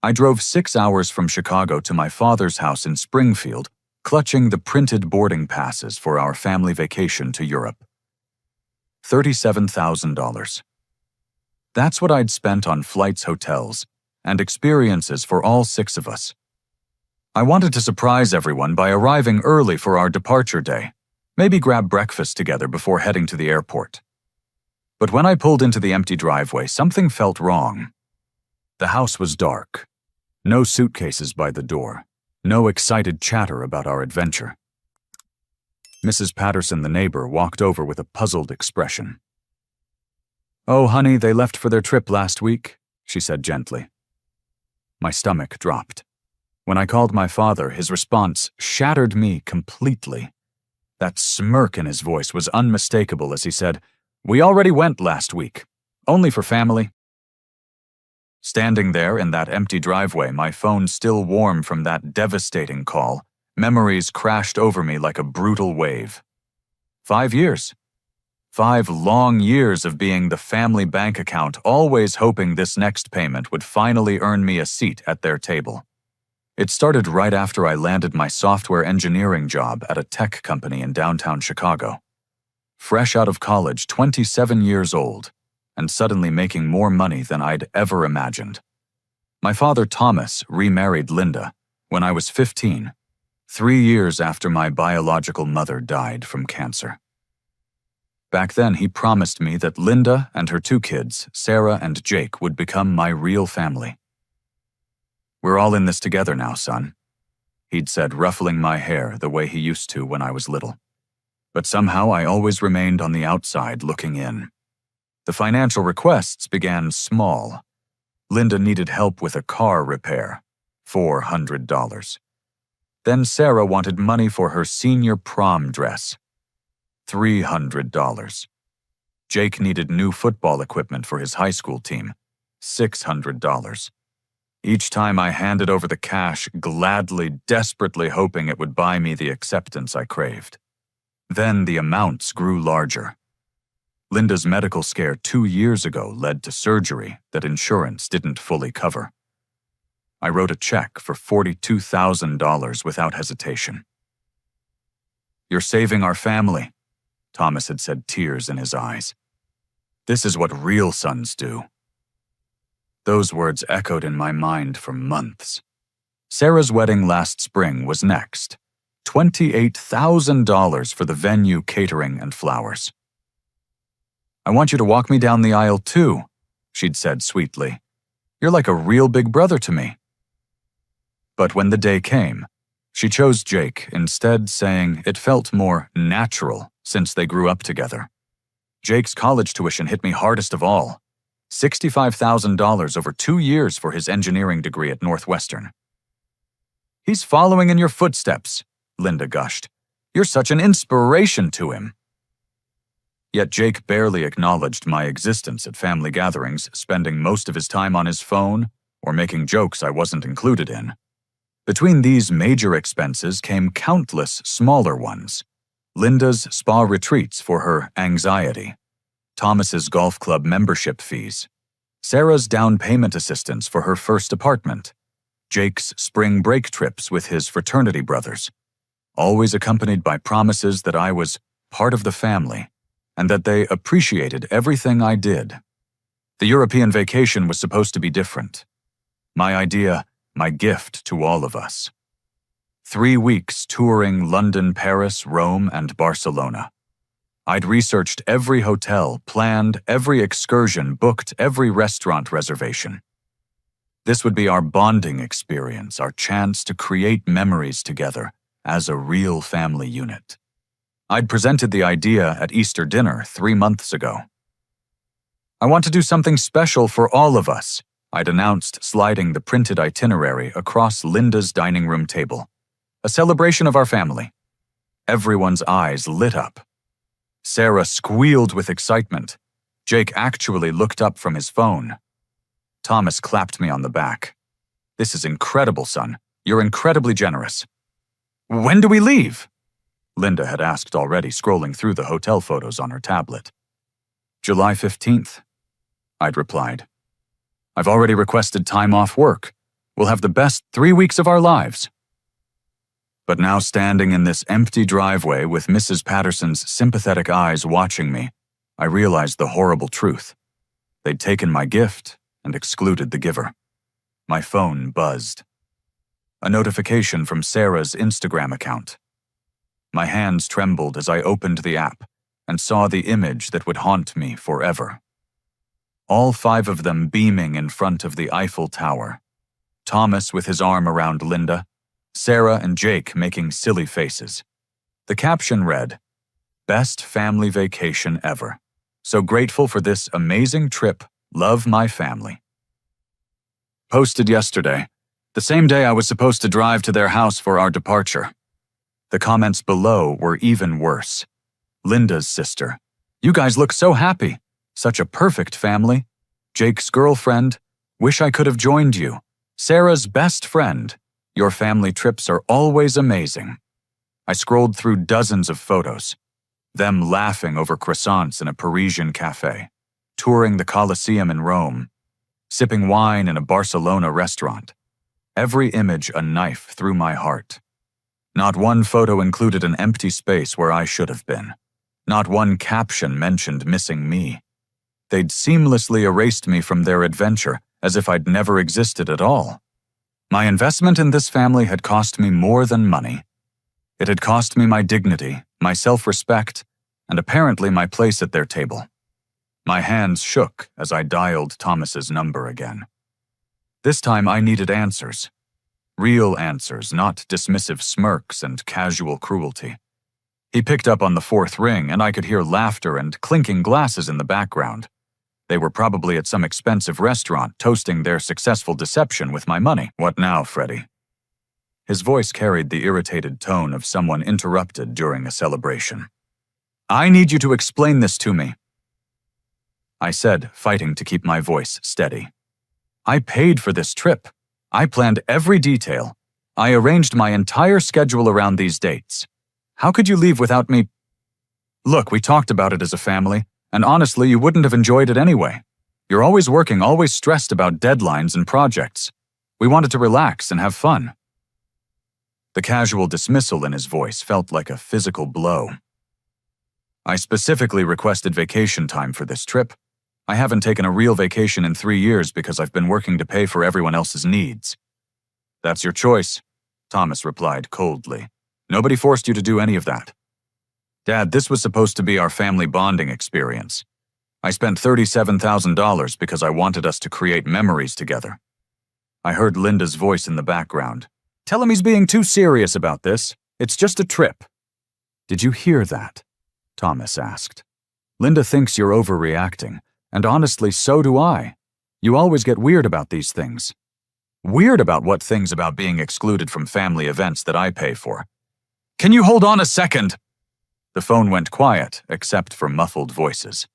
I drove 6 hours from Chicago to my father's house in Springfield, clutching the printed boarding passes for our family vacation to Europe. $37,000. That's what I'd spent on flights, hotels, and experiences for all 6 of us. I wanted to surprise everyone by arriving early for our departure day, maybe grab breakfast together before heading to the airport. But when I pulled into the empty driveway, something felt wrong. The house was dark. No suitcases by the door. No excited chatter about our adventure. Mrs. Patterson, the neighbor, walked over with a puzzled expression. "Oh, honey, they left for their trip last week," she said gently. My stomach dropped. When I called my father, his response shattered me completely. That smirk in his voice was unmistakable as he said, "We already went last week. Only for family." Standing there in that empty driveway, my phone still warm from that devastating call, memories crashed over me like a brutal wave. 5 years. 5 long years of being the family bank account, always hoping this next payment would finally earn me a seat at their table. It started right after I landed my software engineering job at a tech company in downtown Chicago. Fresh out of college, 27 years old, and suddenly making more money than I'd ever imagined. My father, Thomas, remarried Linda when I was 15, 3 years after my biological mother died from cancer. Back then, he promised me that Linda and her 2 kids, Sarah and Jake, would become my real family. "We're all in this together now, son," he'd said, ruffling my hair the way he used to when I was little. But somehow I always remained on the outside looking in. The financial requests began small. Linda needed help with a car repair, $400. Then Sarah wanted money for her senior prom dress, $300. Jake needed new football equipment for his high school team, $600. Each time I handed over the cash, gladly, desperately hoping it would buy me the acceptance I craved. Then the amounts grew larger. Linda's medical scare 2 years ago led to surgery that insurance didn't fully cover. I wrote a check for $42,000 without hesitation. "You're saving our family," Thomas had said, tears in his eyes. "This is what real sons do." Those words echoed in my mind for months. Sarah's wedding last spring was next. $28,000 for the venue, catering, and flowers. "I want you to walk me down the aisle too," she'd said sweetly. "You're like a real big brother to me." But when the day came, she chose Jake instead, saying it felt more natural since they grew up together. Jake's college tuition hit me hardest of all. $65,000 over 2 years for his engineering degree at Northwestern. "He's following in your footsteps," Linda gushed. "You're such an inspiration to him." Yet Jake barely acknowledged my existence at family gatherings, spending most of his time on his phone or making jokes I wasn't included in. Between these major expenses came countless smaller ones. Linda's spa retreats for her anxiety, Thomas's golf club membership fees, Sarah's down payment assistance for her first apartment, Jake's spring break trips with his fraternity brothers, always accompanied by promises that I was part of the family and that they appreciated everything I did. The European vacation was supposed to be different. My idea, my gift to all of us. 3 weeks touring London, Paris, Rome, and Barcelona. I'd researched every hotel, planned every excursion, booked every restaurant reservation. This would be our bonding experience, our chance to create memories together as a real family unit. I'd presented the idea at Easter dinner 3 months ago. "I want to do something special for all of us," I'd announced, sliding the printed itinerary across Linda's dining room table. "A celebration of our family." Everyone's eyes lit up. Sarah squealed with excitement. Jake actually looked up from his phone. Thomas clapped me on the back. "This is incredible, son. You're incredibly generous." "When do we leave?" Linda had asked already, scrolling through the hotel photos on her tablet. "July 15th, I'd replied. "I've already requested time off work. We'll have the best 3 weeks of our lives. But now, standing in this empty driveway with Mrs. Patterson's sympathetic eyes watching me, I realized the horrible truth. They'd taken my gift and excluded the giver. My phone buzzed. A notification from Sarah's Instagram account. My hands trembled as I opened the app and saw the image that would haunt me forever. All 5 of them beaming in front of the Eiffel Tower. Thomas with his arm around Linda, Sarah and Jake making silly faces. The caption read, "Best family vacation ever. So grateful for this amazing trip. Love my family." Posted yesterday, the same day I was supposed to drive to their house for our departure. The comments below were even worse. Linda's sister, "You guys look so happy. Such a perfect family." Jake's girlfriend, "Wish I could have joined you." Sarah's best friend, "Your family trips are always amazing." I scrolled through dozens of photos. Them laughing over croissants in a Parisian cafe, touring the Colosseum in Rome, sipping wine in a Barcelona restaurant. Every image a knife through my heart. Not one photo included an empty space where I should have been. Not one caption mentioned missing me. They'd seamlessly erased me from their adventure as if I'd never existed at all. My investment in this family had cost me more than money. It had cost me my dignity, my self-respect, and apparently my place at their table. My hands shook as I dialed Thomas's number again. This time I needed answers. Real answers, not dismissive smirks and casual cruelty. He picked up on the 4th ring, and I could hear laughter and clinking glasses in the background. They were probably at some expensive restaurant, toasting their successful deception with my money. "What now, Freddie?" His voice carried the irritated tone of someone interrupted during a celebration. "I need you to explain this to me," I said, fighting to keep my voice steady. "I paid for this trip. I planned every detail. I arranged my entire schedule around these dates. How could you leave without me? Look, we talked about it as a family, and honestly, you wouldn't have enjoyed it anyway. You're always working, always stressed about deadlines and projects. We wanted to relax and have fun." The casual dismissal in his voice felt like a physical blow. "I specifically requested vacation time for this trip. I haven't taken a real vacation in 3 years because I've been working to pay for everyone else's needs." "That's your choice," Thomas replied coldly. "Nobody forced you to do any of that. Dad, this was supposed to be our family bonding experience. I spent $37,000 because I wanted us to create memories together." I heard Linda's voice in the background. "Tell him he's being too serious about this. It's just a trip." "Did you hear that?" Thomas asked. "Linda thinks you're overreacting, and honestly, so do I. You always get weird about these things." "Weird about what things about being excluded from family events that I pay for? Can you hold on a second?" The phone went quiet, except for muffled voices.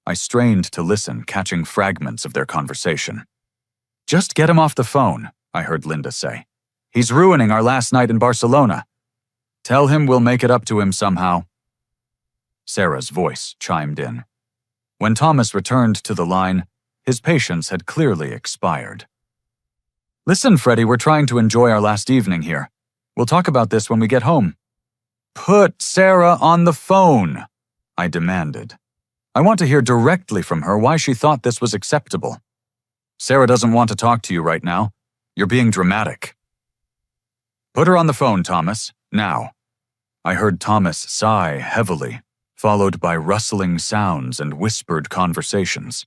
I strained to listen, catching fragments of their conversation. "Just get him off the phone," I heard Linda say. "He's ruining our last night in Barcelona. Tell him we'll make it up to him somehow." Sarah's voice chimed in. When Thomas returned to the line, his patience had clearly expired. "Listen, Freddie, we're trying to enjoy our last evening here. We'll talk about this when we get home." "Put Sarah on the phone," I demanded. "I want to hear directly from her why she thought this was acceptable." "Sarah doesn't want to talk to you right now. You're being dramatic." "Put her on the phone, Thomas, now." I heard Thomas sigh heavily, followed by rustling sounds and whispered conversations.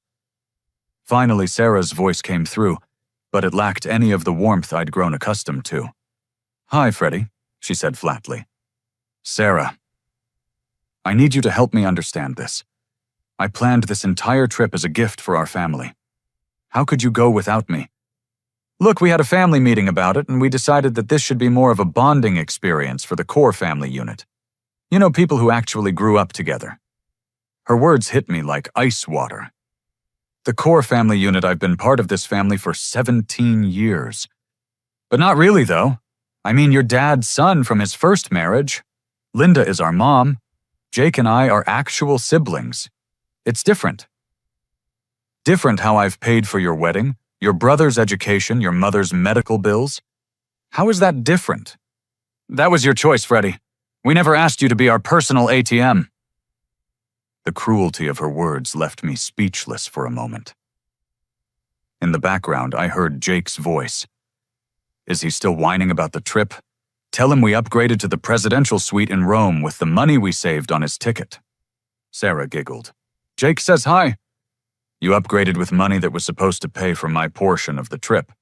Finally, Sarah's voice came through, but it lacked any of the warmth I'd grown accustomed to. "Hi, Freddie," she said flatly. "Sarah, I need you to help me understand this. I planned this entire trip as a gift for our family. How could you go without me? Look, we had a family meeting about it, and we decided that this should be more of a bonding experience for the core family unit. You know, people who actually grew up together." Her words hit me like ice water. The core family unit, I've been part of this family for 17 years. But not really, though. I mean, your dad's son from his first marriage. Linda is our mom. Jake and I are actual siblings. It's different. Different how I've paid for your wedding, Your brother's education, your mother's medical bills? How is that different? That was your choice, Freddie. We never asked you to be our personal ATM. The cruelty of her words left me speechless for a moment. In the background, I heard Jake's voice. Is he still whining about the trip? Tell him we upgraded to the presidential suite in Rome with the money we saved on his ticket. Sarah giggled. Jake says hi. You upgraded with money that was supposed to pay for my portion of the trip.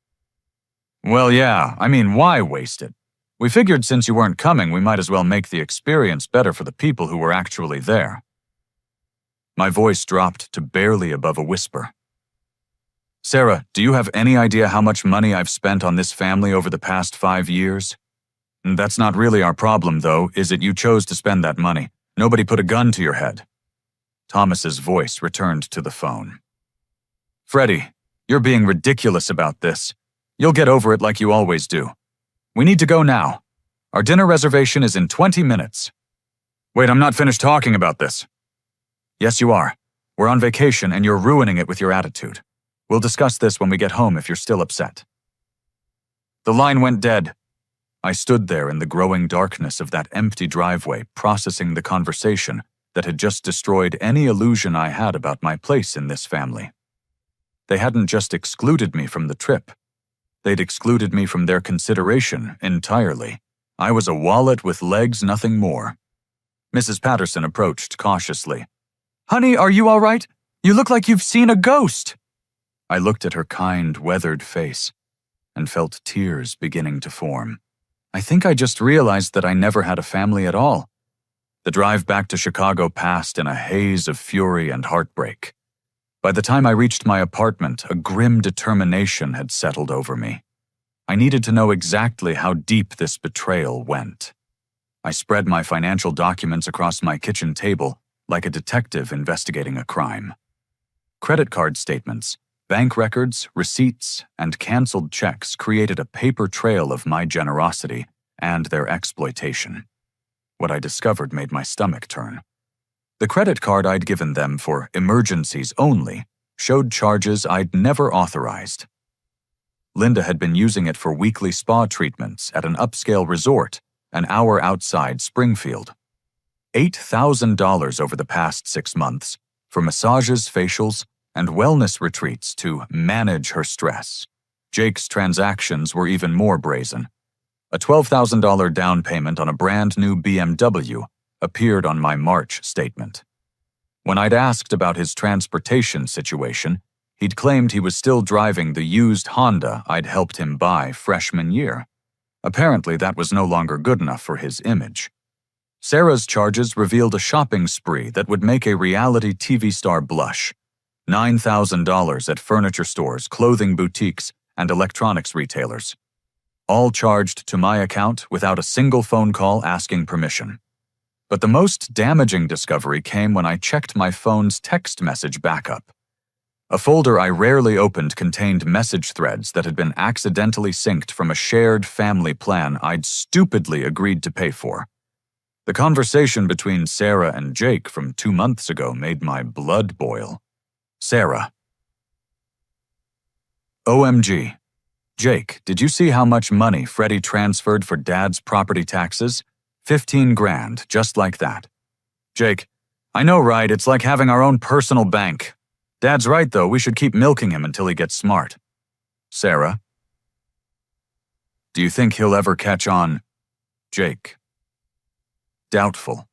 Well, yeah, I mean, why waste it? We figured since you weren't coming, we might as well make the experience better for the people who were actually there. My voice dropped to barely above a whisper. Sarah, do you have any idea how much money I've spent on this family over the past 5 years? That's not really our problem, though, is it? You chose to spend that money. Nobody put a gun to your head. Thomas's voice returned to the phone. Freddie, you're being ridiculous about this. You'll get over it like you always do. We need to go now. Our dinner reservation is in 20 minutes. Wait, I'm not finished talking about this. Yes, you are. We're on vacation and you're ruining it with your attitude. We'll discuss this when we get home if you're still upset. The line went dead. I stood there in the growing darkness of that empty driveway, processing the conversation that had just destroyed any illusion I had about my place in this family. They hadn't just excluded me from the trip. They'd excluded me from their consideration entirely. I was a wallet with legs, nothing more. Mrs. Patterson approached cautiously. Honey, are you all right? You look like you've seen a ghost. I looked at her kind, weathered face and felt tears beginning to form. I think I just realized that I never had a family at all. The drive back to Chicago passed in a haze of fury and heartbreak. By the time I reached my apartment, a grim determination had settled over me. I needed to know exactly how deep this betrayal went. I spread my financial documents across my kitchen table like a detective investigating a crime. Credit card statements, bank records, receipts, and canceled checks created a paper trail of my generosity and their exploitation. What I discovered made my stomach turn. The credit card I'd given them for emergencies only showed charges I'd never authorized. Linda had been using it for weekly spa treatments at an upscale resort an hour outside Springfield. $8,000 over the past 6 months for massages, facials, and wellness retreats to manage her stress. Jake's transactions were even more brazen. A $12,000 down payment on a brand new BMW appeared on my March statement. When I'd asked about his transportation situation, he'd claimed he was still driving the used Honda I'd helped him buy freshman year. Apparently, that was no longer good enough for his image. Sarah's charges revealed a shopping spree that would make a reality TV star blush. $9,000 at furniture stores, clothing boutiques, and electronics retailers. All charged to my account without a single phone call asking permission. But the most damaging discovery came when I checked my phone's text message backup. A folder I rarely opened contained message threads that had been accidentally synced from a shared family plan I'd stupidly agreed to pay for. The conversation between Sarah and Jake from 2 months ago made my blood boil. Sarah. OMG. Jake, did you see how much money Freddie transferred for Dad's property taxes? 15 grand, just like that. Jake, I know, right? It's like having our own personal bank. Dad's right, though. We should keep milking him until he gets smart. Sarah. Do you think he'll ever catch on? Jake. Doubtful.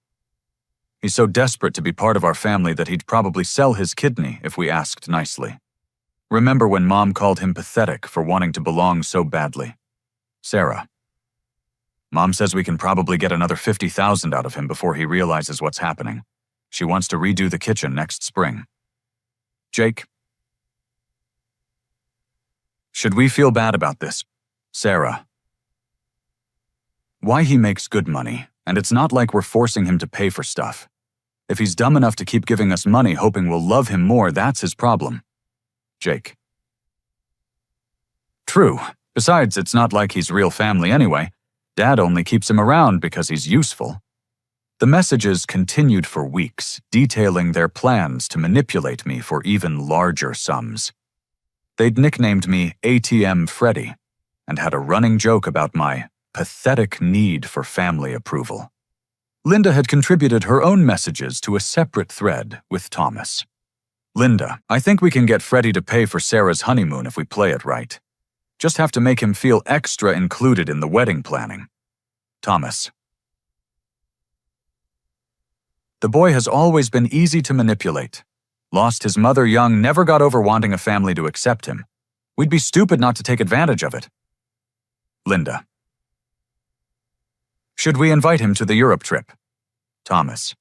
He's so desperate to be part of our family that he'd probably sell his kidney if we asked nicely. Remember when Mom called him pathetic for wanting to belong so badly? Sarah. Mom says we can probably get another $50,000 out of him before he realizes what's happening. She wants to redo the kitchen next spring. Jake. Should we feel bad about this? Sarah. Why, he makes good money, and it's not like we're forcing him to pay for stuff. If he's dumb enough to keep giving us money hoping we'll love him more, that's his problem. Jake. True. Besides, it's not like he's real family anyway. Dad only keeps him around because he's useful. The messages continued for weeks, detailing their plans to manipulate me for even larger sums. They'd nicknamed me ATM Freddy and had a running joke about my pathetic need for family approval. Linda had contributed her own messages to a separate thread with Thomas. Linda, I think we can get Freddy to pay for Sarah's honeymoon if we play it right. Just have to make him feel extra included in the wedding planning. Thomas. The boy has always been easy to manipulate. Lost his mother young, never got over wanting a family to accept him. We'd be stupid not to take advantage of it. Linda. Should we invite him to the Europe trip? Thomas.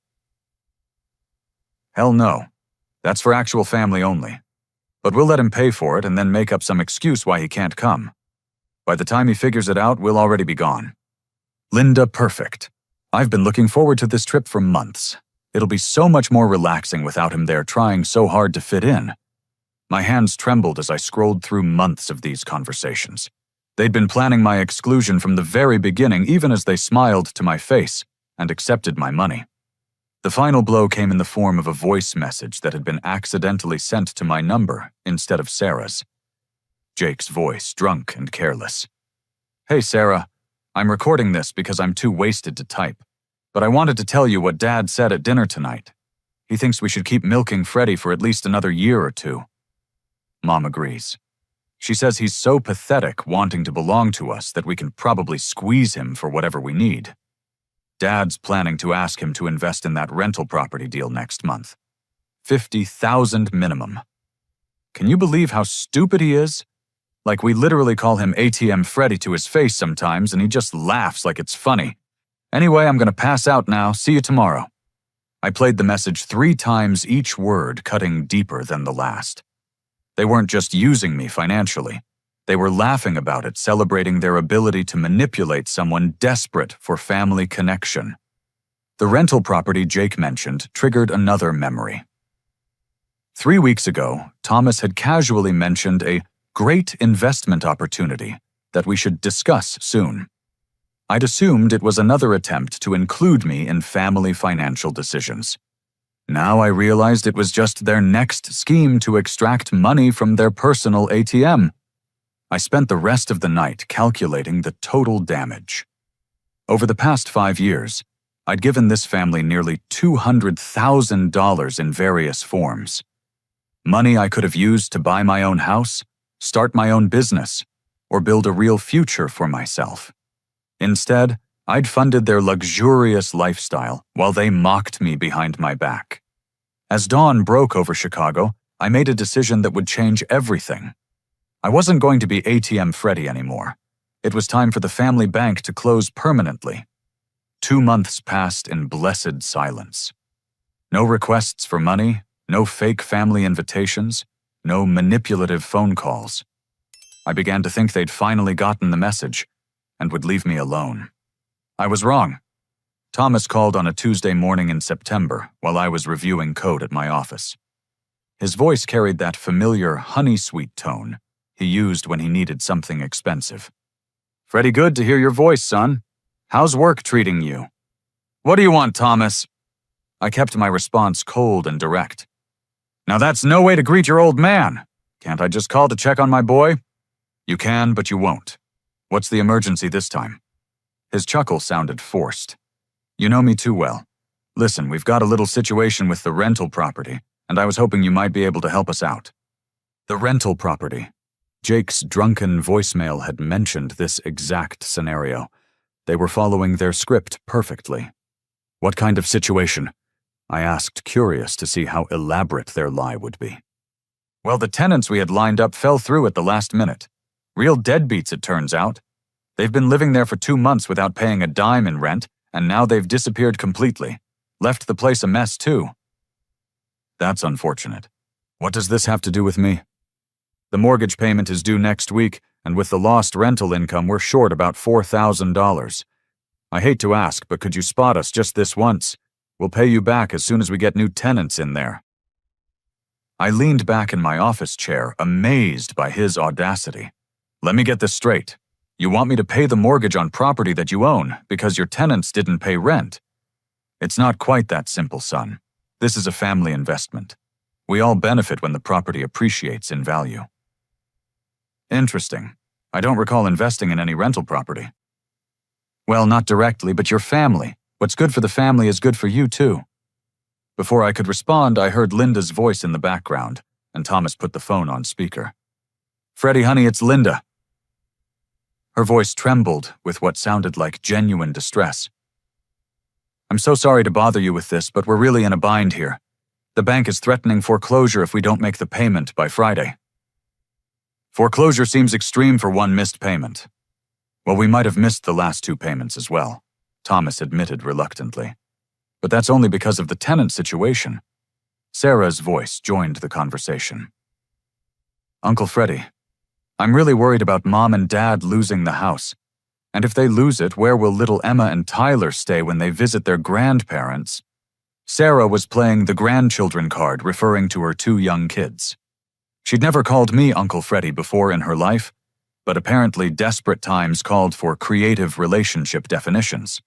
Hell no. That's for actual family only. But we'll let him pay for it and then make up some excuse why he can't come. By the time he figures it out, we'll already be gone. Linda, perfect. I've been looking forward to this trip for months. It'll be so much more relaxing without him there trying so hard to fit in. My hands trembled as I scrolled through months of these conversations. They'd been planning my exclusion from the very beginning, even as they smiled to my face and accepted my money. The final blow came in the form of a voice message that had been accidentally sent to my number instead of Sarah's. Jake's voice, drunk and careless. Hey, Sarah. I'm recording this because I'm too wasted to type, but I wanted to tell you what Dad said at dinner tonight. He thinks we should keep milking Freddy for at least another year or two. Mom agrees. She says he's so pathetic wanting to belong to us that we can probably squeeze him for whatever we need. Dad's planning to ask him to invest in that rental property deal next month. $50,000 minimum. Can you believe how stupid he is? Like, we literally call him ATM Freddy to his face sometimes and he just laughs like it's funny. Anyway, I'm gonna pass out now. See you tomorrow. I played the message 3 times, each word cutting deeper than the last. They weren't just using me financially. They were laughing about it, celebrating their ability to manipulate someone desperate for family connection. The rental property Jake mentioned triggered another memory. 3 weeks ago, Thomas had casually mentioned a great investment opportunity that we should discuss soon. I'd assumed it was another attempt to include me in family financial decisions. Now I realized it was just their next scheme to extract money from their personal ATM. I spent the rest of the night calculating the total damage. Over the past 5 years, I'd given this family nearly $200,000 in various forms. Money I could have used to buy my own house, start my own business, or build a real future for myself. Instead, I'd funded their luxurious lifestyle while they mocked me behind my back. As dawn broke over Chicago, I made a decision that would change everything. I wasn't going to be ATM Freddy anymore. It was time for the family bank to close permanently. 2 months passed in blessed silence. No requests for money, no fake family invitations, no manipulative phone calls. I began to think they'd finally gotten the message and would leave me alone. I was wrong. Thomas called on a Tuesday morning in September while I was reviewing code at my office. His voice carried that familiar honey-sweet tone he used when he needed something expensive. "Pretty good to hear your voice, son. How's work treating you?" "What do you want, Thomas?" I kept my response cold and direct. "Now that's no way to greet your old man. Can't I just call to check on my boy?" "You can, but you won't. What's the emergency this time?" His chuckle sounded forced. "You know me too well. Listen, we've got a little situation with the rental property, and I was hoping you might be able to help us out." The rental property. Jake's drunken voicemail had mentioned this exact scenario. They were following their script perfectly. "What kind of situation?" I asked, curious to see how elaborate their lie would be. "Well, the tenants we had lined up fell through at the last minute. Real deadbeats, it turns out. They've been living there for 2 months without paying a dime in rent, and now they've disappeared completely. Left the place a mess, too." "That's unfortunate. What does this have to do with me?" "The mortgage payment is due next week, and with the lost rental income, we're short about $4,000. I hate to ask, but could you spot us just this once? We'll pay you back as soon as we get new tenants in there." I leaned back in my office chair, amazed by his audacity. "Let me get this straight. You want me to pay the mortgage on property that you own because your tenants didn't pay rent? It's not quite that simple, son. This is a family investment. We all benefit when the property appreciates in value." Interesting. I don't recall investing in any rental property. Well, not directly, but your family. What's good for the family is good for you, too. Before I could respond, I heard Linda's voice in the background, and Thomas put the phone on speaker. Freddie, honey, it's Linda. Her voice trembled with what sounded like genuine distress. I'm so sorry to bother you with this, but we're really in a bind here. The bank is threatening foreclosure if we don't make the payment by Friday. Foreclosure seems extreme for one missed payment. Well, we might have missed the last 2 payments as well, Thomas admitted reluctantly. But that's only because of the tenant situation. Sarah's voice joined the conversation. Uncle Freddie, I'm really worried about Mom and Dad losing the house. And if they lose it, where will little Emma and Tyler stay when they visit their grandparents? Sarah was playing the grandchildren card, referring to her 2 young kids. She'd never called me Uncle Freddie before in her life, but apparently desperate times called for creative relationship definitions.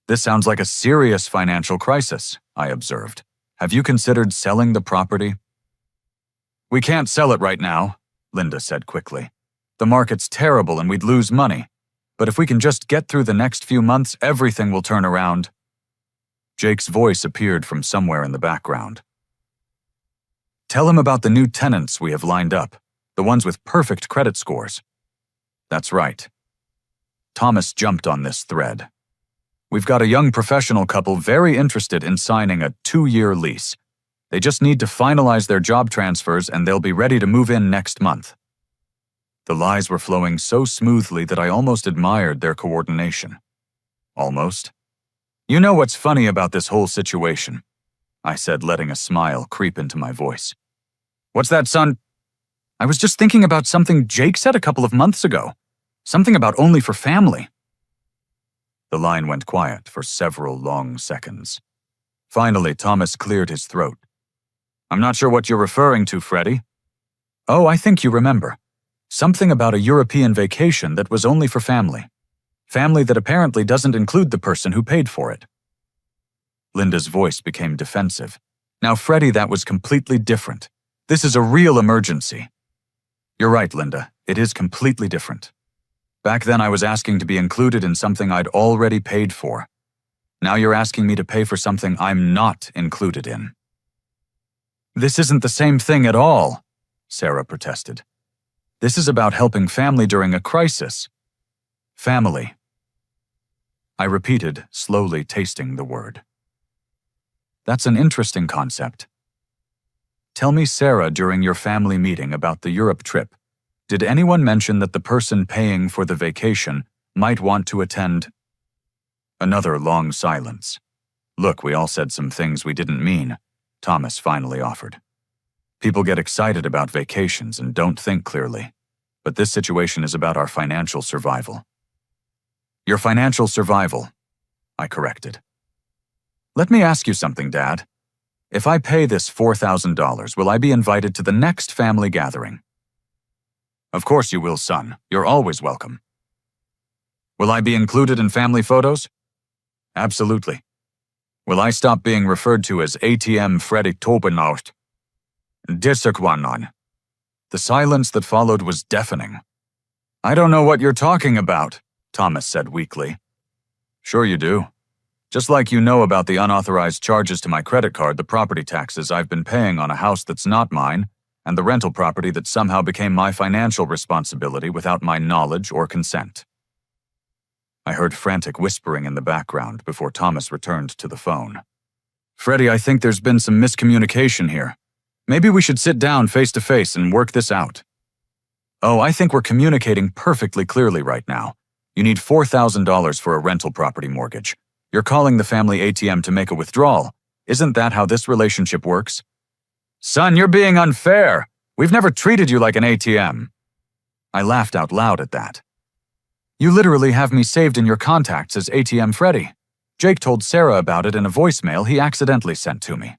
This sounds like a serious financial crisis, I observed. Have you considered selling the property? We can't sell it right now, Linda said quickly. The market's terrible and we'd lose money. But if we can just get through the next few months, everything will turn around. Jake's voice appeared from somewhere in the background. Tell him about the new tenants we have lined up, the ones with perfect credit scores. That's right. Thomas jumped on this thread. We've got a young professional couple very interested in signing a 2-year lease. They just need to finalize their job transfers and they'll be ready to move in next month. The lies were flowing so smoothly that I almost admired their coordination. Almost. You know what's funny about this whole situation? I said, letting a smile creep into my voice. What's that, son? I was just thinking about something Jake said a couple of months ago. Something about only for family. The line went quiet for several long seconds. Finally, Thomas cleared his throat. I'm not sure what you're referring to, Freddie. Oh, I think you remember. Something about a European vacation that was only for family. Family that apparently doesn't include the person who paid for it. Linda's voice became defensive. Now, Freddie, that was completely different. This is a real emergency. You're right, Linda. It is completely different. Back then, I was asking to be included in something I'd already paid for. Now you're asking me to pay for something I'm not included in. This isn't the same thing at all, Sarah protested. This is about helping family during a crisis. Family. I repeated, slowly tasting the word. That's an interesting concept. Tell me, Sarah, during your family meeting about the Europe trip, did anyone mention that the person paying for the vacation might want to attend? Another long silence. Look, we all said some things we didn't mean, Thomas finally offered. People get excited about vacations and don't think clearly, but this situation is about our financial survival. Your financial survival, I corrected. Let me ask you something, Dad. If I pay this $4,000, will I be invited to the next family gathering? Of course you will, son. You're always welcome. Will I be included in family photos? Absolutely. Will I stop being referred to as ATM Freddie Tobenaut? Disakwanon. The silence that followed was deafening. I don't know what you're talking about, Thomas said weakly. Sure you do. Just like you know about the unauthorized charges to my credit card, the property taxes I've been paying on a house that's not mine, and the rental property that somehow became my financial responsibility without my knowledge or consent. I heard frantic whispering in the background before Thomas returned to the phone. Freddie, I think there's been some miscommunication here. Maybe we should sit down face to face and work this out. Oh, I think we're communicating perfectly clearly right now. You need $4,000 for a rental property mortgage. You're calling the family ATM to make a withdrawal. Isn't that how this relationship works? Son, you're being unfair. We've never treated you like an ATM. I laughed out loud at that. You literally have me saved in your contacts as ATM Freddie. Jake told Sarah about it in a voicemail he accidentally sent to me.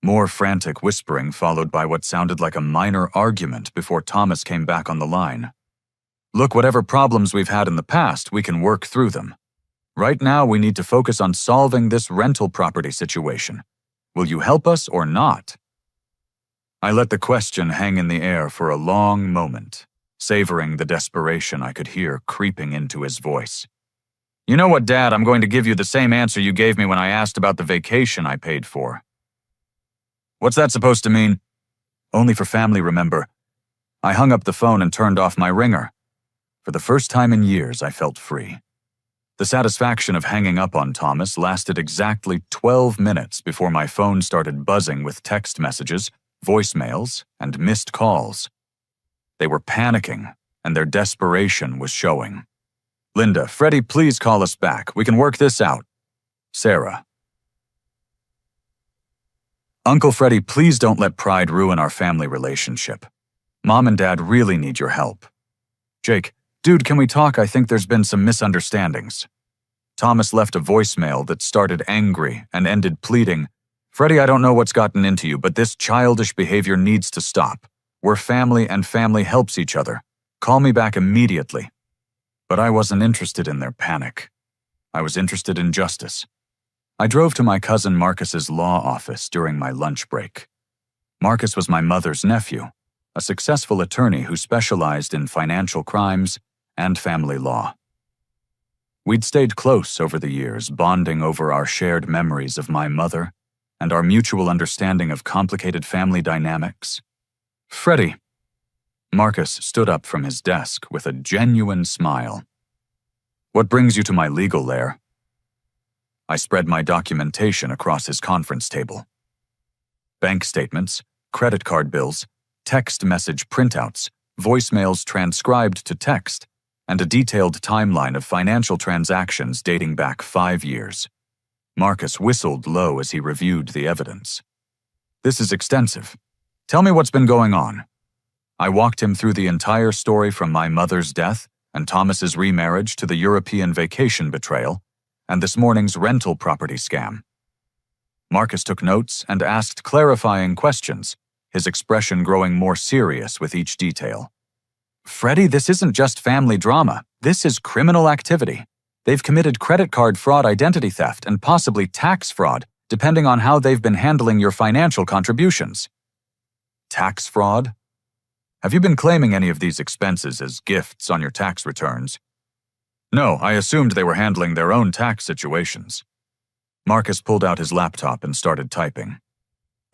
More frantic whispering followed by what sounded like a minor argument before Thomas came back on the line. Look, whatever problems we've had in the past, we can work through them. Right now, we need to focus on solving this rental property situation. Will you help us or not? I let the question hang in the air for a long moment. savoring the desperation I could hear creeping into his voice. You know what, Dad, I'm going to give you the same answer you gave me when I asked about the vacation I paid for. What's that supposed to mean? Only for family, remember. I hung up the phone and turned off my ringer. For the first time in years, I felt free. The satisfaction of hanging up on Thomas lasted exactly 12 minutes before my phone started buzzing with text messages, voicemails, and missed calls. They were panicking, and their desperation was showing. Linda, Freddie, please call us back. We can work this out. Sarah. Uncle Freddie, please don't let pride ruin our family relationship. Mom and Dad really need your help. Jake, dude, can we talk? I think there's been some misunderstandings. Thomas left a voicemail that started angry and ended pleading, Freddie, I don't know what's gotten into you, but this childish behavior needs to stop. We're family and family helps each other. Call me back immediately. But I wasn't interested in their panic. I was interested in justice. I drove to my cousin Marcus's law office during my lunch break. Marcus was my mother's nephew, a successful attorney who specialized in financial crimes and family law. We'd stayed close over the years, bonding over our shared memories of my mother and our mutual understanding of complicated family dynamics. Freddie. Marcus stood up from his desk with a genuine smile. What brings you to my legal lair? I spread my documentation across his conference table. Bank statements, credit card bills, text message printouts, voicemails transcribed to text, and a detailed timeline of financial transactions dating back 5 years. Marcus whistled low as he reviewed the evidence. This is extensive. Tell me what's been going on. I walked him through the entire story from my mother's death and Thomas's remarriage to the European vacation betrayal and this morning's rental property scam. Marcus took notes and asked clarifying questions, his expression growing more serious with each detail. Freddie, this isn't just family drama. This is criminal activity. They've committed credit card fraud, identity theft, and possibly tax fraud, depending on how they've been handling your financial contributions. Tax fraud? Have you been claiming any of these expenses as gifts on your tax returns? No, I assumed they were handling their own tax situations. Marcus pulled out his laptop and started typing.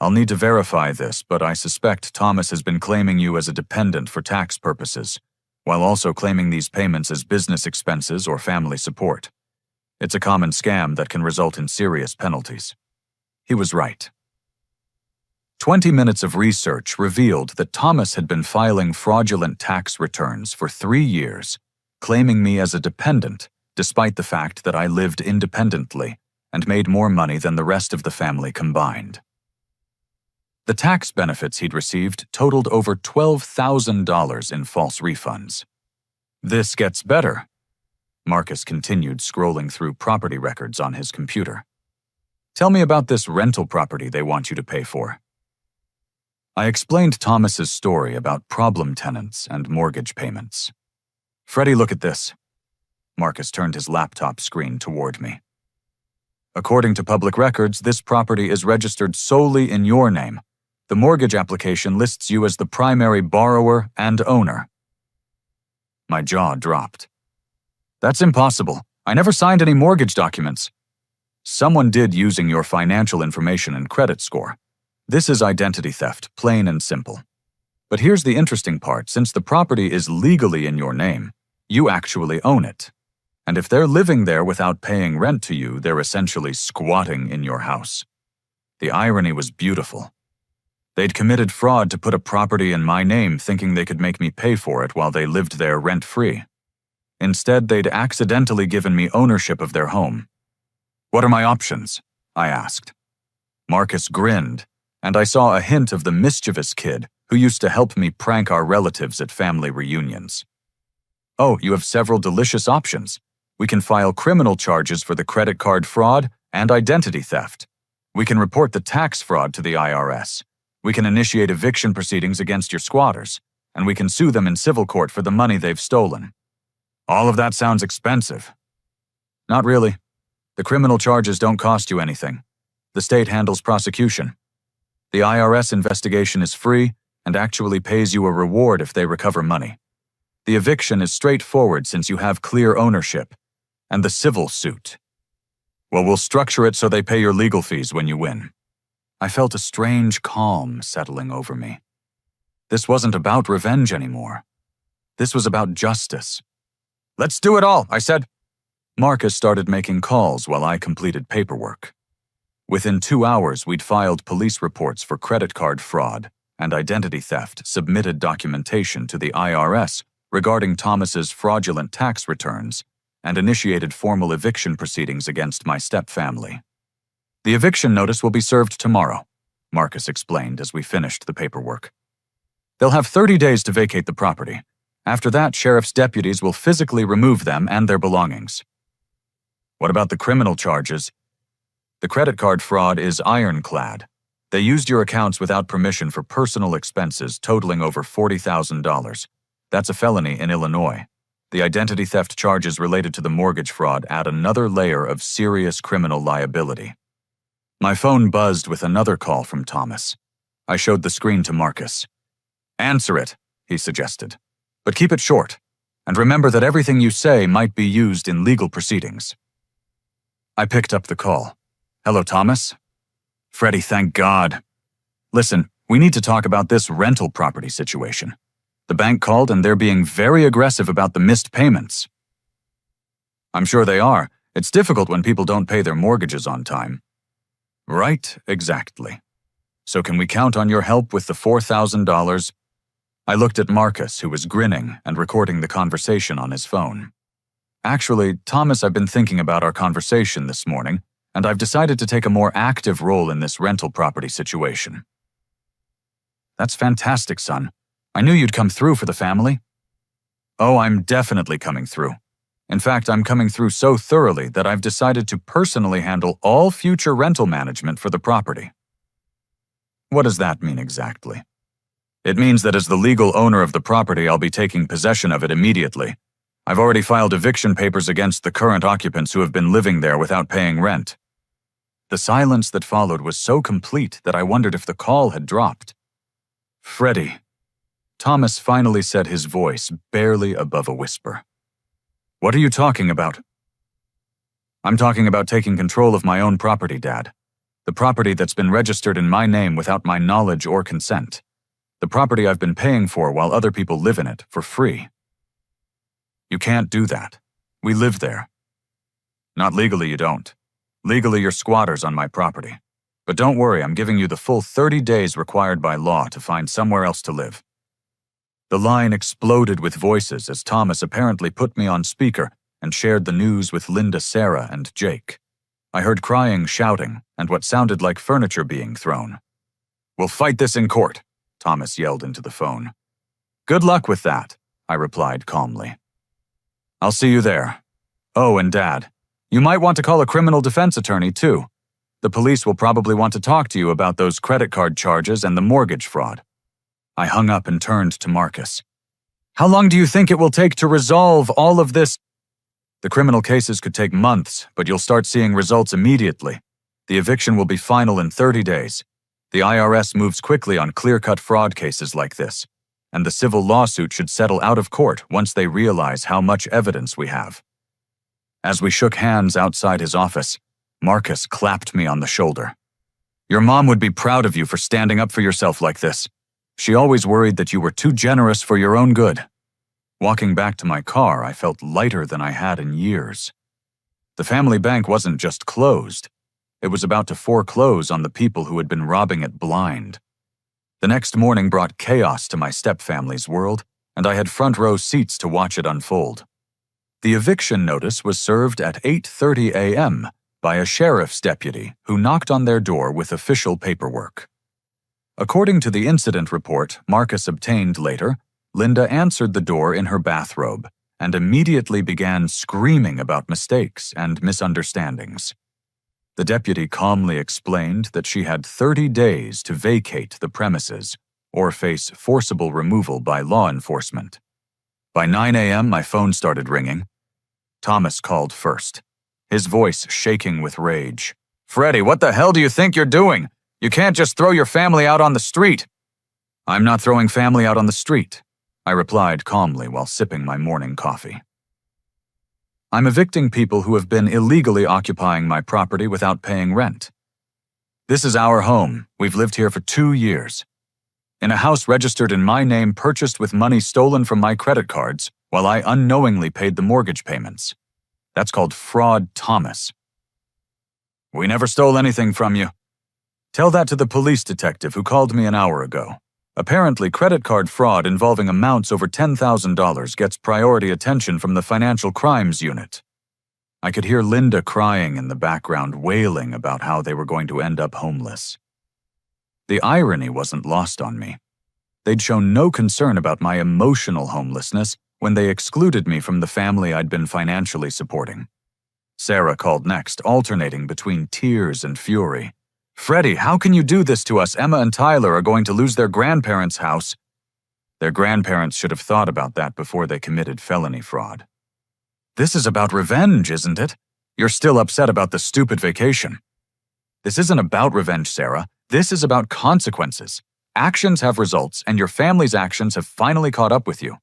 I'll need to verify this, but I suspect Thomas has been claiming you as a dependent for tax purposes, while also claiming these payments as business expenses or family support. It's a common scam that can result in serious penalties. He was right. 20 minutes of research revealed that Thomas had been filing fraudulent tax returns for 3 years, claiming me as a dependent, despite the fact that I lived independently and made more money than the rest of the family combined. The tax benefits he'd received totaled over $12,000 in false refunds. This gets better. Marcus continued scrolling through property records on his computer. Tell me about this rental property they want you to pay for. I explained Thomas's story about problem tenants and mortgage payments. Freddie, look at this. Marcus turned his laptop screen toward me. According to public records, this property is registered solely in your name. The mortgage application lists you as the primary borrower and owner. My jaw dropped. That's impossible. I never signed any mortgage documents. Someone did using your financial information and credit score. This is identity theft, plain and simple. But here's the interesting part. Since the property is legally in your name, you actually own it. And if they're living there without paying rent to you, they're essentially squatting in your house. The irony was beautiful. They'd committed fraud to put a property in my name thinking they could make me pay for it while they lived there rent-free. Instead, they'd accidentally given me ownership of their home. What are my options? I asked. Marcus grinned, and I saw a hint of the mischievous kid who used to help me prank our relatives at family reunions. Oh, you have several delicious options. We can file criminal charges for the credit card fraud and identity theft. We can report the tax fraud to the IRS. We can initiate eviction proceedings against your squatters, and we can sue them in civil court for the money they've stolen. All of that sounds expensive. Not really. The criminal charges don't cost you anything. The state handles prosecution. The IRS investigation is free and actually pays you a reward if they recover money. The eviction is straightforward since you have clear ownership. And the civil suit. Well, we'll structure it so they pay your legal fees when you win. I felt a strange calm settling over me. This wasn't about revenge anymore. This was about justice. Let's do it all, I said. Marcus started making calls while I completed paperwork. Within 2 hours, we'd filed police reports for credit card fraud and identity theft, submitted documentation to the IRS regarding Thomas's fraudulent tax returns, and initiated formal eviction proceedings against my stepfamily. The eviction notice will be served tomorrow, Marcus explained as we finished the paperwork. They'll have 30 days to vacate the property. After that, sheriff's deputies will physically remove them and their belongings. What about the criminal charges? The credit card fraud is ironclad. They used your accounts without permission for personal expenses totaling over $40,000. That's a felony in Illinois. The identity theft charges related to the mortgage fraud add another layer of serious criminal liability. My phone buzzed with another call from Thomas. I showed the screen to Marcus. Answer it, he suggested. But keep it short, and remember that everything you say might be used in legal proceedings. I picked up the call. Hello, Thomas? Freddie, thank God. Listen, we need to talk about this rental property situation. The bank called and they're being very aggressive about the missed payments. I'm sure they are. It's difficult when people don't pay their mortgages on time. Right, exactly. So can we count on your help with the $4,000? I looked at Marcus, who was grinning and recording the conversation on his phone. Actually, Thomas, I've been thinking about our conversation this morning, and I've decided to take a more active role in this rental property situation. That's fantastic, son. I knew you'd come through for the family. Oh, I'm definitely coming through. In fact, I'm coming through so thoroughly that I've decided to personally handle all future rental management for the property. What does that mean exactly? It means that as the legal owner of the property, I'll be taking possession of it immediately. I've already filed eviction papers against the current occupants who have been living there without paying rent. The silence that followed was so complete that I wondered if the call had dropped. Freddie. Thomas finally said, his voice barely above a whisper. What are you talking about? I'm talking about taking control of my own property, Dad. The property that's been registered in my name without my knowledge or consent. The property I've been paying for while other people live in it for free. You can't do that. We live there. Not legally, you don't. Legally, you're squatters on my property. But don't worry, I'm giving you the full 30 days required by law to find somewhere else to live. The line exploded with voices as Thomas apparently put me on speaker and shared the news with Linda, Sarah, and Jake. I heard crying, shouting, and what sounded like furniture being thrown. We'll fight this in court, Thomas yelled into the phone. Good luck with that, I replied calmly. I'll see you there. Oh, and Dad, you might want to call a criminal defense attorney too. The police will probably want to talk to you about those credit card charges and the mortgage fraud. I hung up and turned to Marcus. How long do you think it will take to resolve all of this? The criminal cases could take months, but you'll start seeing results immediately. The eviction will be final in 30 days. The IRS moves quickly on clear-cut fraud cases like this, and the civil lawsuit should settle out of court once they realize how much evidence we have. As we shook hands outside his office, Marcus clapped me on the shoulder. Your mom would be proud of you for standing up for yourself like this. She always worried that you were too generous for your own good. Walking back to my car, I felt lighter than I had in years. The family bank wasn't just closed. It was about to foreclose on the people who had been robbing it blind. The next morning brought chaos to my stepfamily's world, and I had front-row seats to watch it unfold. The eviction notice was served at 8:30 a.m. by a sheriff's deputy who knocked on their door with official paperwork. According to the incident report Marcus obtained later, Linda answered the door in her bathrobe and immediately began screaming about mistakes and misunderstandings. The deputy calmly explained that she had 30 days to vacate the premises or face forcible removal by law enforcement. By 9 a.m., my phone started ringing. Thomas called first, his voice shaking with rage. Freddie, what the hell do you think you're doing? You can't just throw your family out on the street. I'm not throwing family out on the street. I replied calmly while sipping my morning coffee. I'm evicting people who have been illegally occupying my property without paying rent. This is our home. We've lived here for 2 years. In a house registered in my name, purchased with money stolen from my credit cards, while I unknowingly paid the mortgage payments. That's called fraud, Thomas. We never stole anything from you. Tell that to the police detective who called me an hour ago. Apparently, credit card fraud involving amounts over $10,000 gets priority attention from the Financial Crimes Unit. I could hear Linda crying in the background, wailing about how they were going to end up homeless. The irony wasn't lost on me. They'd shown no concern about my emotional homelessness when they excluded me from the family I'd been financially supporting. Sarah called next, alternating between tears and fury. Freddie, how can you do this to us? Emma and Tyler are going to lose their grandparents' house. Their grandparents should have thought about that before they committed felony fraud. This is about revenge, isn't it? You're still upset about the stupid vacation. This isn't about revenge, Sarah. This is about consequences. Actions have results, and your family's actions have finally caught up with you.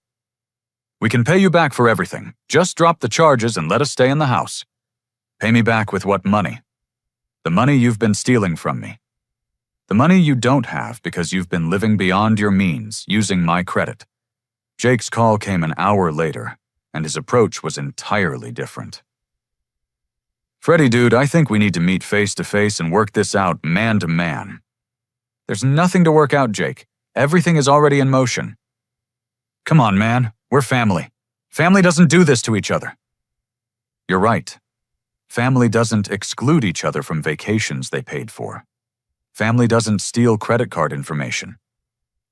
We can pay you back for everything. Just drop the charges and let us stay in the house. Pay me back with what money? The money you've been stealing from me. The money you don't have because you've been living beyond your means, using my credit. Jake's call came an hour later, and his approach was entirely different. Freddie, dude, I think we need to meet face to face and work this out man to man. There's nothing to work out, Jake. Everything is already in motion. Come on, man. We're family. Family doesn't do this to each other. You're right. Family doesn't exclude each other from vacations they paid for. Family doesn't steal credit card information.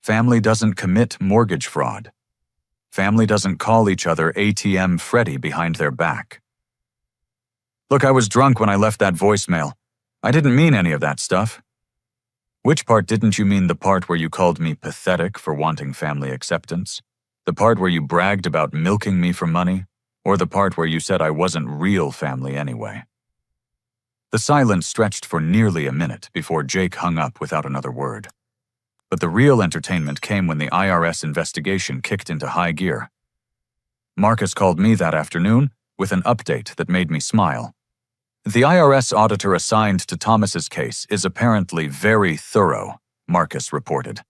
Family doesn't commit mortgage fraud. Family doesn't call each other ATM Freddy behind their back. Look, I was drunk when I left that voicemail. I didn't mean any of that stuff. Which part didn't you mean? The part where you called me pathetic for wanting family acceptance? The part where you bragged about milking me for money? Or the part where you said I wasn't real family anyway? The silence stretched for nearly a minute before Jake hung up without another word. But the real entertainment came when the IRS investigation kicked into high gear. Marcus called me that afternoon with an update that made me smile. The IRS auditor assigned to Thomas's case is apparently very thorough, Marcus reported.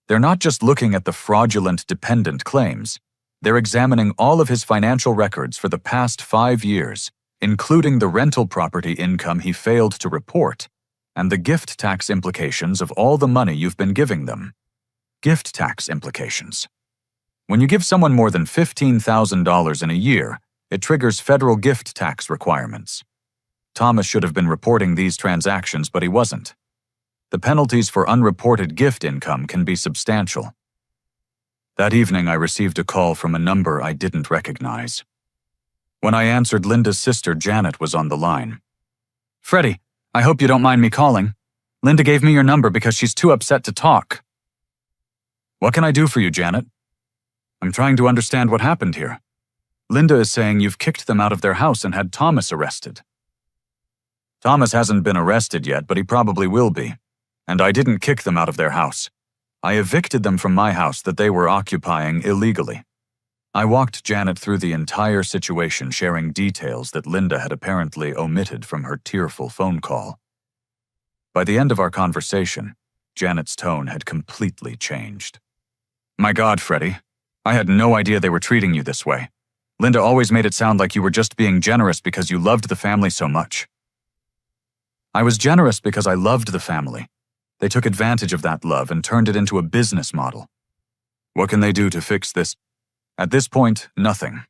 They're not just looking at the fraudulent dependent claims. They're examining all of his financial records for the past 5 years, including the rental property income he failed to report, and the gift tax implications of all the money you've been giving them. Gift tax implications. When you give someone more than $15,000 in a year, it triggers federal gift tax requirements. Thomas should have been reporting these transactions, but he wasn't. The penalties for unreported gift income can be substantial. That evening, I received a call from a number I didn't recognize. When I answered, Linda's sister, Janet, was on the line. Freddie, I hope you don't mind me calling. Linda gave me your number because she's too upset to talk. What can I do for you, Janet? I'm trying to understand what happened here. Linda is saying you've kicked them out of their house and had Thomas arrested. Thomas hasn't been arrested yet, but he probably will be. And I didn't kick them out of their house. I evicted them from my house that they were occupying illegally. I walked Janet through the entire situation, sharing details that Linda had apparently omitted from her tearful phone call. By the end of our conversation, Janet's tone had completely changed. My God, Freddie, I had no idea they were treating you this way. Linda always made it sound like you were just being generous because you loved the family so much. I was generous because I loved the family. They took advantage of that love and turned it into a business model. What can they do to fix this? At this point, nothing.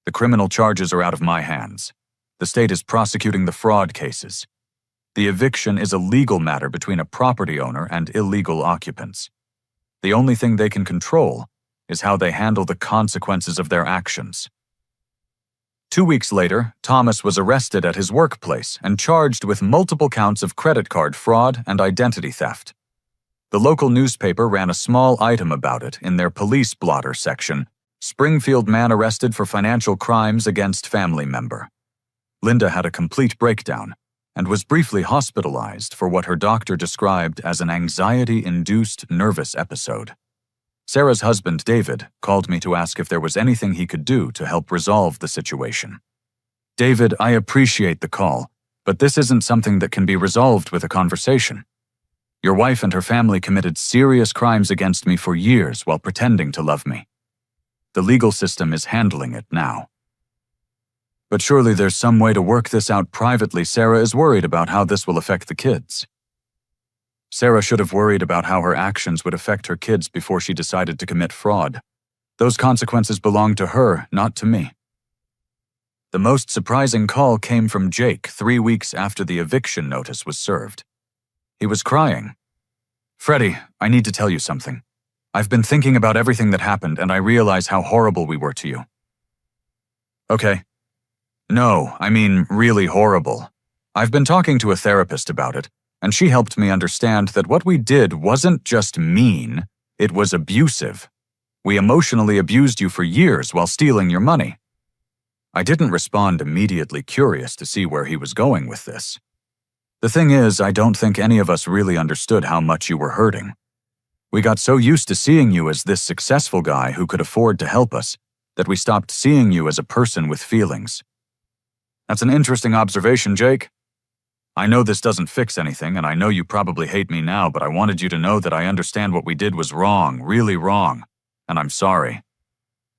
The criminal charges are out of my hands. The state is prosecuting the fraud cases. The eviction is a legal matter between a property owner and illegal occupants. The only thing they can control is how they handle the consequences of their actions. 2 weeks later, Thomas was arrested at his workplace and charged with multiple counts of credit card fraud and identity theft. The local newspaper ran a small item about it in their police blotter section. Springfield man arrested for financial crimes against family member. Linda had a complete breakdown and was briefly hospitalized for what her doctor described as an anxiety-induced nervous episode. Sarah's husband, David, called me to ask if there was anything he could do to help resolve the situation. David, I appreciate the call, but this isn't something that can be resolved with a conversation. Your wife and her family committed serious crimes against me for years while pretending to love me. The legal system is handling it now. But surely there's some way to work this out privately. Sarah is worried about how this will affect the kids. Sarah should have worried about how her actions would affect her kids before she decided to commit fraud. Those consequences belong to her, not to me. The most surprising call came from Jake 3 weeks after the eviction notice was served. He was crying. Freddie, I need to tell you something. I've been thinking about everything that happened and I realize how horrible we were to you. Okay. No, I mean really horrible. I've been talking to a therapist about it, and she helped me understand that what we did wasn't just mean, it was abusive. We emotionally abused you for years while stealing your money. I didn't respond immediately, curious to see where he was going with this. The thing is, I don't think any of us really understood how much you were hurting. We got so used to seeing you as this successful guy who could afford to help us that we stopped seeing you as a person with feelings. That's an interesting observation, Jake. I know this doesn't fix anything, and I know you probably hate me now, but I wanted you to know that I understand what we did was wrong, really wrong, and I'm sorry.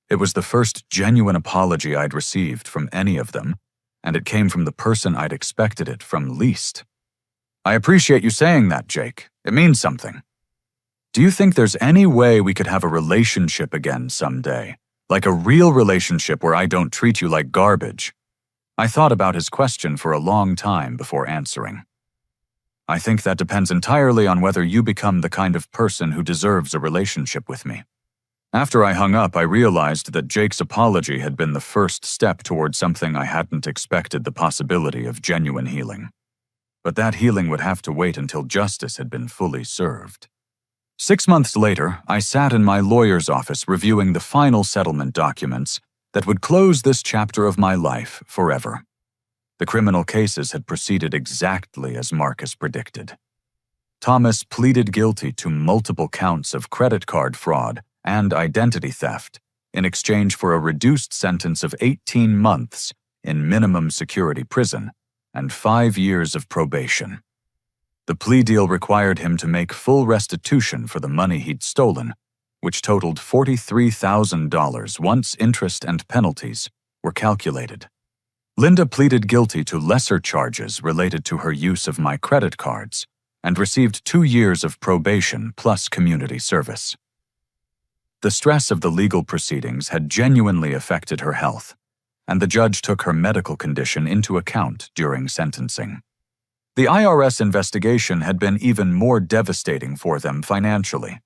It was the first genuine apology I'd received from any of them, and it came from the person I'd expected it from least. I appreciate you saying that, Jake. It means something. Do you think there's any way we could have a relationship again someday? Like a real relationship where I don't treat you like garbage? I thought about his question for a long time before answering. I think that depends entirely on whether you become the kind of person who deserves a relationship with me. After I hung up, I realized that Jake's apology had been the first step toward something I hadn't expected the possibility of genuine healing. But that healing would have to wait until justice had been fully served. 6 months later, I sat in my lawyer's office reviewing the final settlement documents that would close this chapter of my life forever. The criminal cases had proceeded exactly as Marcus predicted. Thomas pleaded guilty to multiple counts of credit card fraud and identity theft in exchange for a reduced sentence of 18 months in minimum security prison and 5 years of probation. The plea deal required him to make full restitution for the money he'd stolen, which totaled $43,000 once interest and penalties were calculated. Linda pleaded guilty to lesser charges related to her use of my credit cards and received 2 years of probation plus community service. The stress of the legal proceedings had genuinely affected her health, and the judge took her medical condition into account during sentencing. The IRS investigation had been even more devastating for them financially.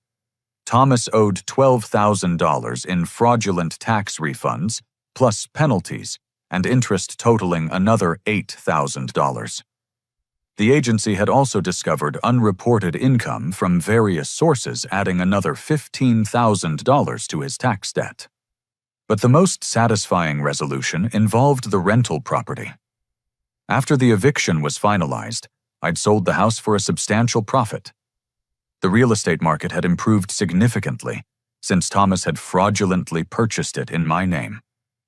Thomas owed $12,000 in fraudulent tax refunds, plus penalties, and interest totaling another $8,000. The agency had also discovered unreported income from various sources, adding another $15,000 to his tax debt. But the most satisfying resolution involved the rental property. After the eviction was finalized, I'd sold the house for a substantial profit. The real estate market had improved significantly since Thomas had fraudulently purchased it in my name,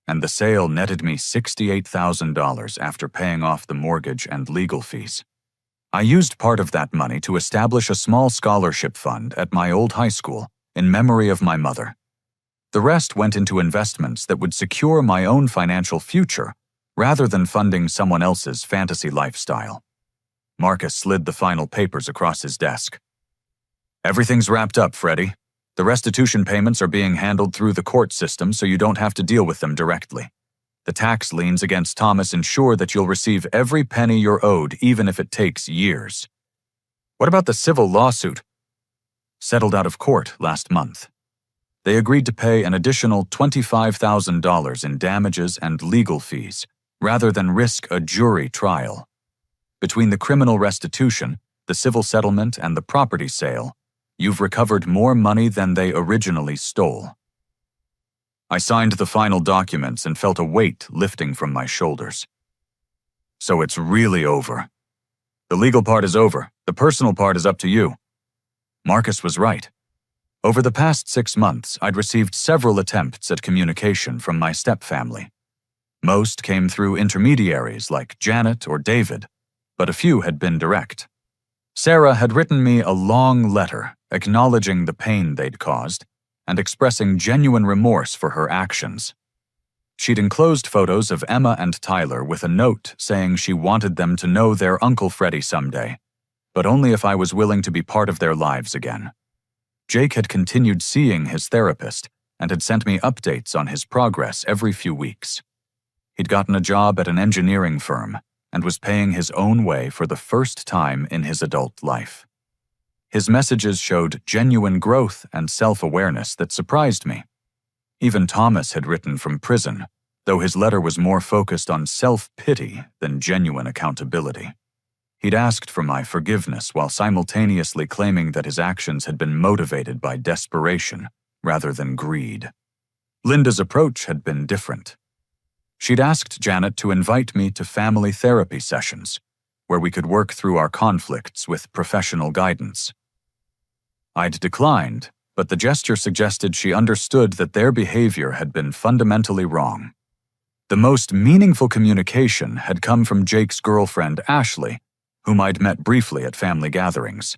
and the sale netted me $68,000 after paying off the mortgage and legal fees. I used part of that money to establish a small scholarship fund at my old high school in memory of my mother. The rest went into investments that would secure my own financial future rather than funding someone else's fantasy lifestyle. Marcus slid the final papers across his desk. Everything's wrapped up, Freddie. The restitution payments are being handled through the court system so you don't have to deal with them directly. The tax liens against Thomas ensure that you'll receive every penny you're owed, even if it takes years. What about the civil lawsuit? Settled out of court last month. They agreed to pay an additional $25,000 in damages and legal fees, rather than risk a jury trial. Between the criminal restitution, the civil settlement, and the property sale, you've recovered more money than they originally stole. I signed the final documents and felt a weight lifting from my shoulders. So it's really over. The legal part is over. The personal part is up to you. Marcus was right. Over the past 6 months, I'd received several attempts at communication from my stepfamily. Most came through intermediaries like Janet or David, but a few had been direct. Sarah had written me a long letter acknowledging the pain they'd caused and expressing genuine remorse for her actions. She'd enclosed photos of Emma and Tyler with a note saying she wanted them to know their Uncle Freddie someday, but only if I was willing to be part of their lives again. Jake had continued seeing his therapist and had sent me updates on his progress every few weeks. He'd gotten a job at an engineering firm and was paying his own way for the first time in his adult life. His messages showed genuine growth and self-awareness that surprised me. Even Thomas had written from prison, though his letter was more focused on self-pity than genuine accountability. He'd asked for my forgiveness while simultaneously claiming that his actions had been motivated by desperation rather than greed. Linda's approach had been different. She'd asked Janet to invite me to family therapy sessions, where we could work through our conflicts with professional guidance. I'd declined, but the gesture suggested she understood that their behavior had been fundamentally wrong. The most meaningful communication had come from Jake's girlfriend, Ashley, whom I'd met briefly at family gatherings.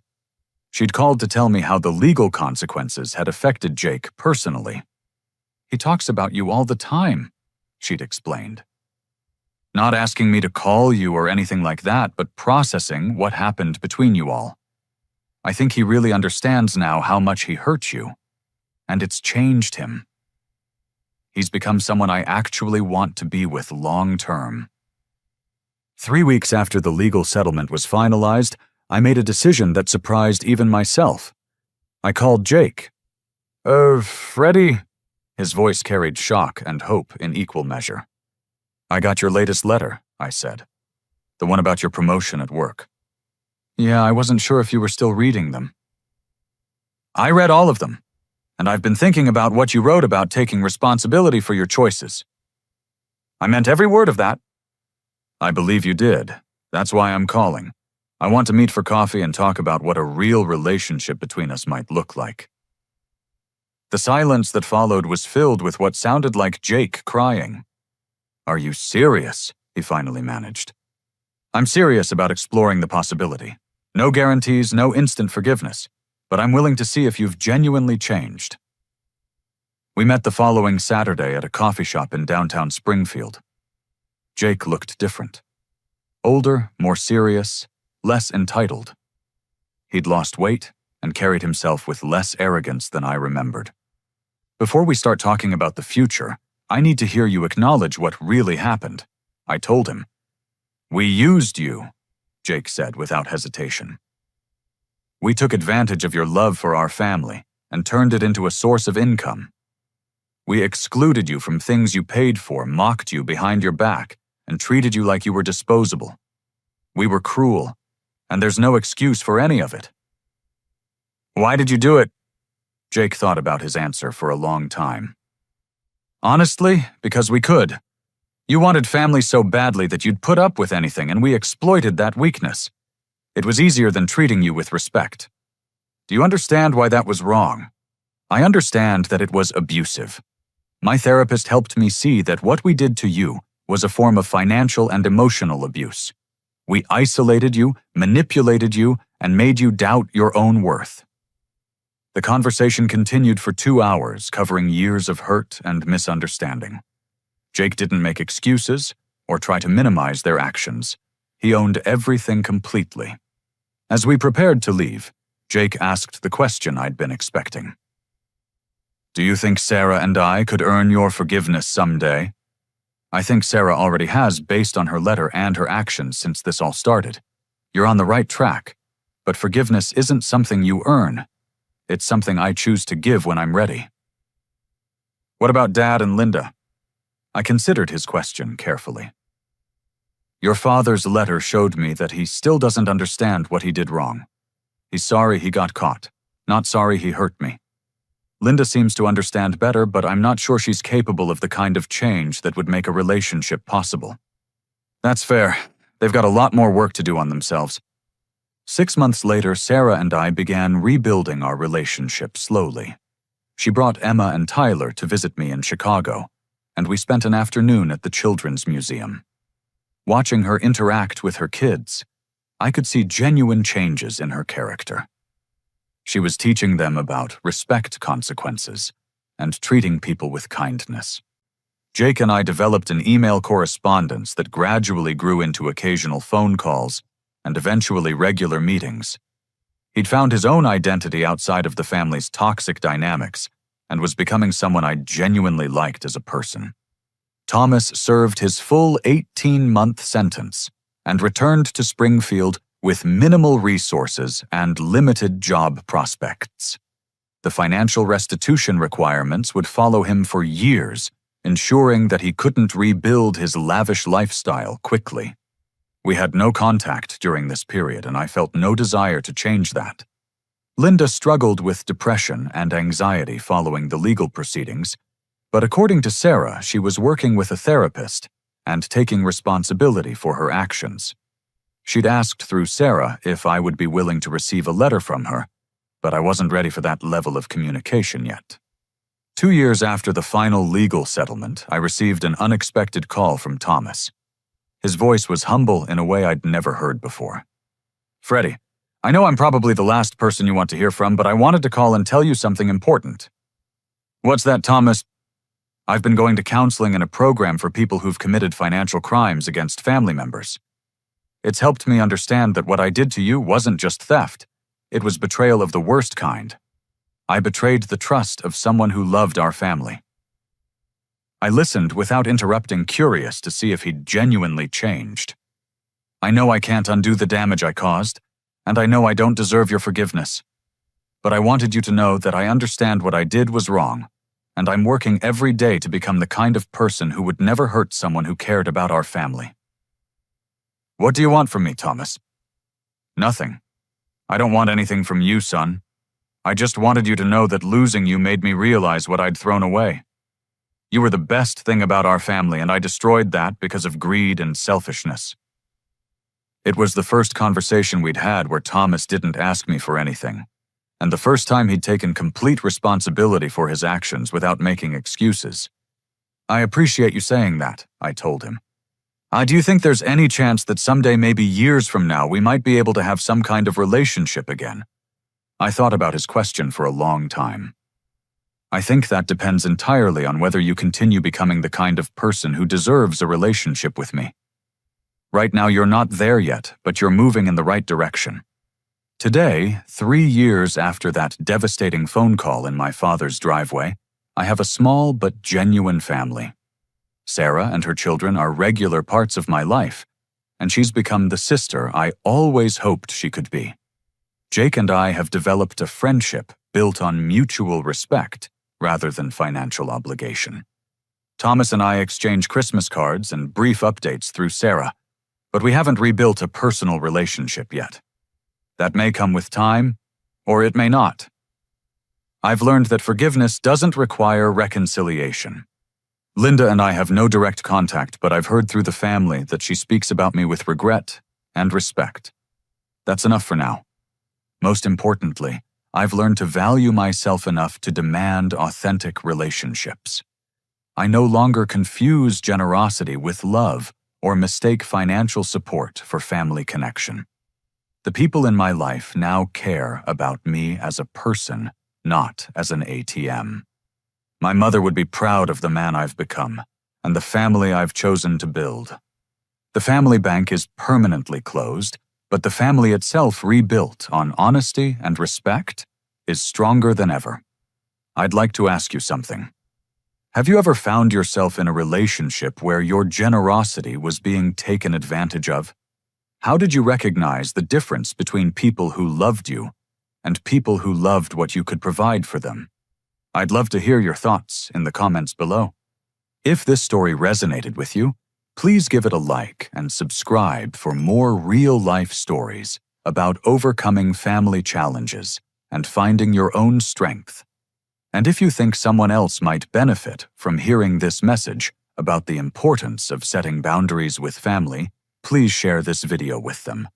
She'd called to tell me how the legal consequences had affected Jake personally. "He talks about you all the time," she'd explained. "Not asking me to call you or anything like that, but processing what happened between you all. I think he really understands now how much he hurt you, and it's changed him. He's become someone I actually want to be with long term." 3 weeks after the legal settlement was finalized, I made a decision that surprised even myself. I called Jake. Freddie?" His voice carried shock and hope in equal measure. "I got your latest letter," I said. "The one about your promotion at work." "Yeah, I wasn't sure if you were still reading them." "I read all of them, and I've been thinking about what you wrote about taking responsibility for your choices. I meant every word of that." "I believe you did. That's why I'm calling. I want to meet for coffee and talk about what a real relationship between us might look like." The silence that followed was filled with what sounded like Jake crying. "Are you serious?" he finally managed. "I'm serious about exploring the possibility. No guarantees, no instant forgiveness, but I'm willing to see if you've genuinely changed." We met the following Saturday at a coffee shop in downtown Springfield. Jake looked different. Older, more serious, less entitled. He'd lost weight and carried himself with less arrogance than I remembered. "Before we start talking about the future, I need to hear you acknowledge what really happened," I told him. "We used you," Jake said without hesitation. "We took advantage of your love for our family and turned it into a source of income. We excluded you from things you paid for, mocked you behind your back, and treated you like you were disposable. We were cruel, and there's no excuse for any of it." "Why did you do it?" Jake thought about his answer for a long time. "Honestly, because we could. You wanted family so badly that you'd put up with anything, and we exploited that weakness. It was easier than treating you with respect. Do you understand why that was wrong? I understand that it was abusive. My therapist helped me see that what we did to you was a form of financial and emotional abuse. We isolated you, manipulated you, and made you doubt your own worth." The conversation continued for 2 hours, covering years of hurt and misunderstanding. Jake didn't make excuses or try to minimize their actions. He owned everything completely. As we prepared to leave, Jake asked the question I'd been expecting. "Do you think Sarah and I could earn your forgiveness someday?" "I think Sarah already has based on her letter and her actions since this all started. You're on the right track, but forgiveness isn't something you earn. It's something I choose to give when I'm ready." "What about Dad and Linda?" I considered his question carefully. "Your father's letter showed me that he still doesn't understand what he did wrong. He's sorry he got caught, not sorry he hurt me. Linda seems to understand better, but I'm not sure she's capable of the kind of change that would make a relationship possible." "That's fair. They've got a lot more work to do on themselves." 6 months later, Sarah and I began rebuilding our relationship slowly. She brought Emma and Tyler to visit me in Chicago, and we spent an afternoon at the Children's Museum. Watching her interact with her kids, I could see genuine changes in her character. She was teaching them about respect consequences and treating people with kindness. Jake and I developed an email correspondence that gradually grew into occasional phone calls and eventually regular meetings. He'd found his own identity outside of the family's toxic dynamics and was becoming someone I genuinely liked as a person. Thomas served his full 18-month sentence and returned to Springfield with minimal resources and limited job prospects. The financial restitution requirements would follow him for years, ensuring that he couldn't rebuild his lavish lifestyle quickly. We had no contact during this period, and I felt no desire to change that. Linda struggled with depression and anxiety following the legal proceedings, but according to Sarah, she was working with a therapist and taking responsibility for her actions. She'd asked through Sarah if I would be willing to receive a letter from her, but I wasn't ready for that level of communication yet. 2 years after the final legal settlement, I received an unexpected call from Thomas. His voice was humble in a way I'd never heard before. "Freddie, I know I'm probably the last person you want to hear from, but I wanted to call and tell you something important." "What's that, Thomas?" "I've been going to counseling and a program for people who've committed financial crimes against family members. It's helped me understand that what I did to you wasn't just theft. It was betrayal of the worst kind. I betrayed the trust of someone who loved our family." I listened without interrupting, curious to see if he'd genuinely changed. "I know I can't undo the damage I caused, and I know I don't deserve your forgiveness. But I wanted you to know that I understand what I did was wrong, and I'm working every day to become the kind of person who would never hurt someone who cared about our family." "What do you want from me, Thomas?" "Nothing. I don't want anything from you, son. I just wanted you to know that losing you made me realize what I'd thrown away. You were the best thing about our family, and I destroyed that because of greed and selfishness." It was the first conversation we'd had where Thomas didn't ask me for anything, and the first time he'd taken complete responsibility for his actions without making excuses. "I appreciate you saying that," I told him. Do you think there's any chance that someday, maybe years from now, we might be able to have some kind of relationship again?" I thought about his question for a long time. "I think that depends entirely on whether you continue becoming the kind of person who deserves a relationship with me. Right now you're not there yet, but you're moving in the right direction." Today, 3 years after that devastating phone call in my father's driveway, I have a small but genuine family. Sarah and her children are regular parts of my life, and she's become the sister I always hoped she could be. Jake and I have developed a friendship built on mutual respect rather than financial obligation. Thomas and I exchange Christmas cards and brief updates through Sarah, but we haven't rebuilt a personal relationship yet. That may come with time, or it may not. I've learned that forgiveness doesn't require reconciliation. Linda and I have no direct contact, but I've heard through the family that she speaks about me with regret and respect. That's enough for now. Most importantly, I've learned to value myself enough to demand authentic relationships. I no longer confuse generosity with love or mistake financial support for family connection. The people in my life now care about me as a person, not as an ATM. My mother would be proud of the man I've become and the family I've chosen to build. The family bank is permanently closed, but the family itself, rebuilt on honesty and respect, is stronger than ever. I'd like to ask you something. Have you ever found yourself in a relationship where your generosity was being taken advantage of? How did you recognize the difference between people who loved you and people who loved what you could provide for them? I'd love to hear your thoughts in the comments below. If this story resonated with you, please give it a like and subscribe for more real-life stories about overcoming family challenges and finding your own strength. And if you think someone else might benefit from hearing this message about the importance of setting boundaries with family, please share this video with them.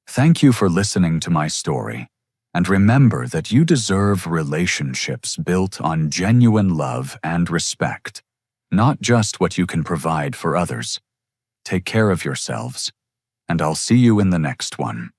Thank you for listening to my story, and remember that you deserve relationships built on genuine love and respect, not just what you can provide for others. Take care of yourselves, and I'll see you in the next one.